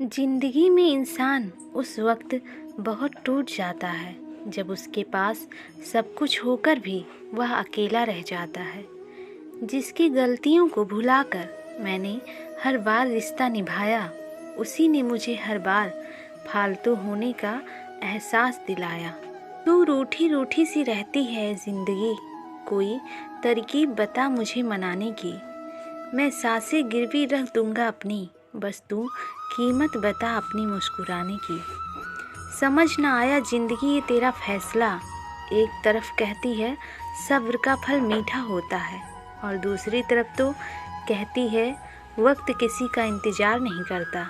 जिंदगी में इंसान उस वक्त बहुत टूट जाता है जब उसके पास सब कुछ होकर भी वह अकेला रह जाता है। जिसकी गलतियों को भुलाकर मैंने हर बार रिश्ता निभाया, उसी ने मुझे हर बार फालतू होने का एहसास दिलाया। तू रूठी रूठी सी रहती है जिंदगी, कोई तरकीब बता मुझे मनाने की। मैं सांसें गिरवी रख दूंगा अपनी, बस तू कीमत बता अपनी मुस्कुराने की। समझ ना आया जिंदगी ये तेरा फैसला, एक तरफ कहती है सब्र का फल मीठा होता है और दूसरी तरफ तो कहती है वक्त किसी का इंतज़ार नहीं करता।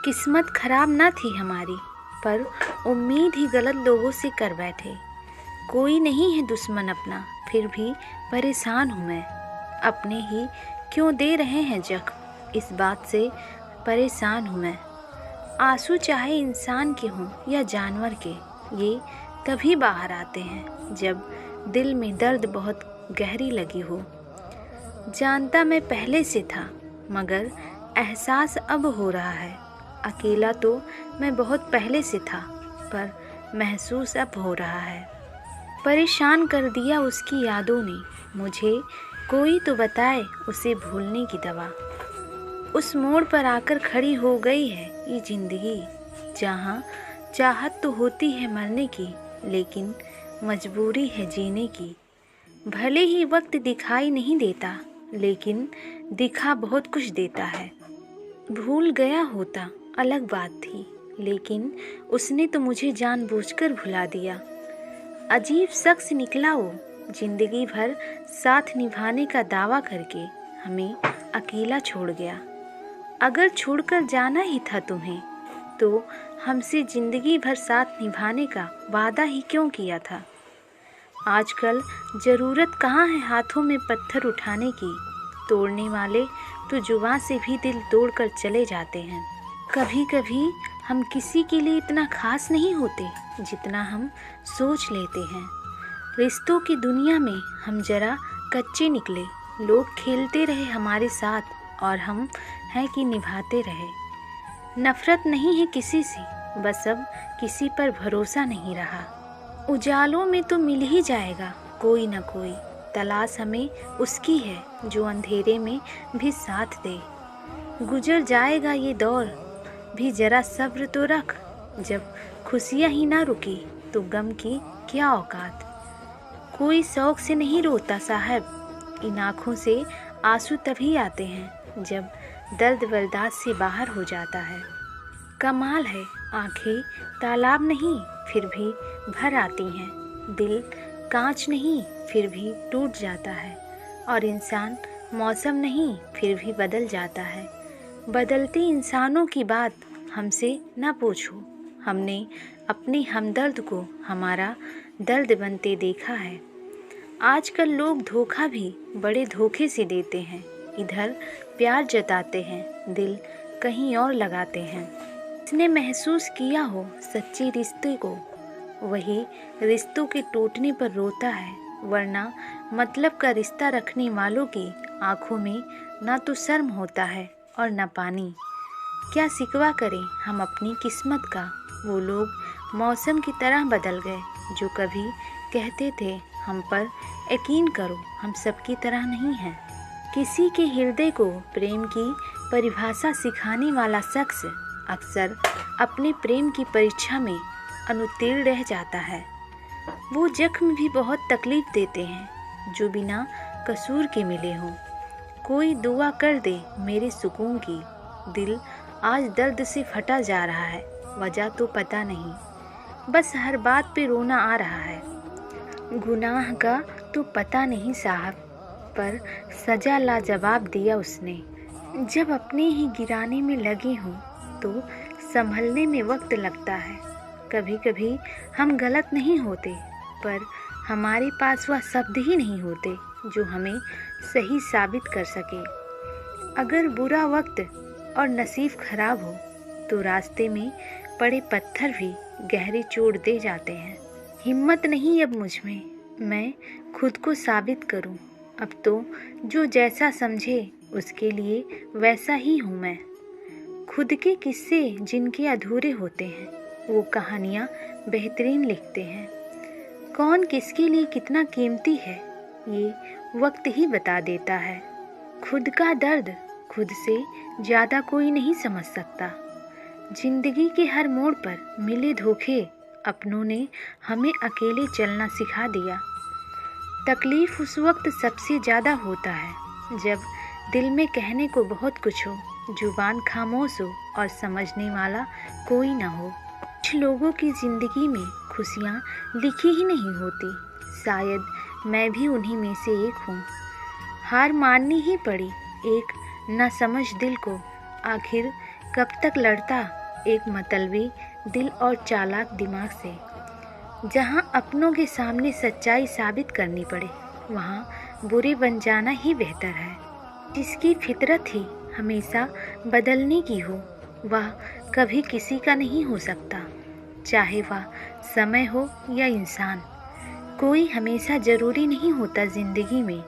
किस्मत खराब ना थी हमारी, पर उम्मीद ही गलत लोगों से कर बैठे। कोई नहीं है दुश्मन अपना, फिर भी परेशान हूँ मैं। अपने ही क्यों दे रहे हैं जख्म, इस बात से परेशान हूँ मैं। आंसू चाहे इंसान के हों या जानवर के, ये तभी बाहर आते हैं जब दिल में दर्द बहुत गहरी लगी हो। जानता मैं पहले से था, मगर एहसास अब हो रहा है। अकेला तो मैं बहुत पहले से था, पर महसूस अब हो रहा है। परेशान कर दिया उसकी यादों ने मुझे, कोई तो बताए उसे भूलने की दवा। उस मोड़ पर आकर खड़ी हो गई है ये जिंदगी, जहाँ चाहत तो होती है मरने की, लेकिन मजबूरी है जीने की। भले ही वक्त दिखाई नहीं देता, लेकिन दिखा बहुत कुछ देता है। भूल गया होता अलग बात थी, लेकिन उसने तो मुझे जानबूझकर भुला दिया। अजीब शख्स निकला वो, जिंदगी भर साथ निभाने का दावा करके हमें अकेला छोड़ गया। अगर छोड़कर जाना ही था तुम्हें, तो हमसे जिंदगी भर साथ निभाने का वादा ही क्यों किया था। आजकल ज़रूरत कहाँ है हाथों में पत्थर उठाने की, तोड़ने वाले तो जुबान से भी दिल तोड़कर चले जाते हैं। कभी कभी हम किसी के लिए इतना खास नहीं होते जितना हम सोच लेते हैं। रिश्तों की दुनिया में हम जरा कच्चे निकले, लोग खेलते रहे हमारे साथ और हम हैं कि निभाते रहे। नफरत नहीं है किसी से, बस अब किसी पर भरोसा नहीं रहा। उजालों में तो मिल ही जाएगा कोई ना कोई, तलाश हमें उसकी है जो अंधेरे में भी साथ दे। गुजर जाएगा ये दौर भी, जरा सब्र तो रख। जब खुशियाँ ही ना रुकी तो गम की क्या औकात। कोई शौक से नहीं रोता साहब, इन आँखों से आंसू तभी आते हैं जब दर्द बर्दाश्त से बाहर हो जाता है। कमाल है, आंखें तालाब नहीं फिर भी भर आती हैं, दिल कांच नहीं फिर भी टूट जाता है, और इंसान मौसम नहीं फिर भी बदल जाता है। बदलते इंसानों की बात हमसे न पूछो, हमने अपने हमदर्द को हमारा दर्द बनते देखा है। आजकल लोग धोखा भी बड़े धोखे से देते हैं, इधर प्यार जताते हैं, दिल कहीं और लगाते हैं। जिसने महसूस किया हो सच्चे रिश्ते को, वही रिश्तों के टूटने पर रोता है, वरना मतलब का रिश्ता रखने वालों की आंखों में ना तो शर्म होता है और ना पानी। क्या सिकवा करें हम अपनी किस्मत का, वो लोग मौसम की तरह बदल गए जो कभी कहते थे हम पर यकीन करो हम सबकी तरह नहीं हैं। किसी के हृदय को प्रेम की परिभाषा सिखाने वाला शख्स अक्सर अपने प्रेम की परीक्षा में अनुत्तीर्ण रह जाता है। वो जख्म भी बहुत तकलीफ देते हैं जो बिना कसूर के मिले हों। कोई दुआ कर दे मेरे सुकून की, दिल आज दर्द से फटा जा रहा है, वजह तो पता नहीं, बस हर बात पे रोना आ रहा है। गुनाह का तो पता नहीं साहब, पर सजा लाजवाब दिया उसने। जब अपने ही गिराने में लगे हों तो संभलने में वक्त लगता है। कभी कभी हम गलत नहीं होते, पर हमारे पास वह शब्द ही नहीं होते जो हमें सही साबित कर सके। अगर बुरा वक्त और नसीब खराब हो तो रास्ते में पड़े पत्थर भी गहरी चोट दे जाते हैं। हिम्मत नहीं अब मुझ में, मैं खुद को साबित करूं। अब तो जो जैसा समझे उसके लिए वैसा ही हूँ मैं। खुद के किस्से जिनके अधूरे होते हैं वो कहानियाँ बेहतरीन लिखते हैं। कौन किसके लिए कितना कीमती है ये वक्त ही बता देता है। खुद का दर्द खुद से ज़्यादा कोई नहीं समझ सकता। जिंदगी के हर मोड़ पर मिले धोखे अपनों ने हमें अकेले चलना सिखा दिया। तकलीफ़ उस वक्त सबसे ज़्यादा होता है जब दिल में कहने को बहुत कुछ हो, जुबान खामोश हो और समझने वाला कोई ना हो। कुछ लोगों की ज़िंदगी में खुशियाँ लिखी ही नहीं होती, शायद मैं भी उन्हीं में से एक हूँ। हार माननी ही पड़ी एक नासमझ दिल को, आखिर कब तक लड़ता एक मतलबी दिल और चालाक दिमाग से। जहाँ अपनों के सामने सच्चाई साबित करनी पड़े वहाँ बुरे बन जाना ही बेहतर है। जिसकी फितरत ही हमेशा बदलने की हो वह कभी किसी का नहीं हो सकता, चाहे वह समय हो या इंसान। कोई हमेशा ज़रूरी नहीं होता ज़िंदगी में,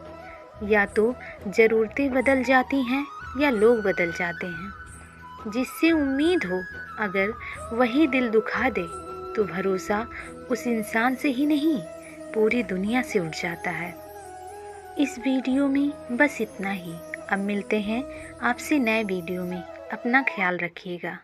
या तो ज़रूरतें बदल जाती हैं या लोग बदल जाते हैं। जिससे उम्मीद हो अगर वही दिल दुखा दे तो भरोसा उस इंसान से ही नहीं पूरी दुनिया से उठ जाता है। इस वीडियो में बस इतना ही। अब मिलते हैं आपसे नए वीडियो में। अपना ख्याल रखिएगा।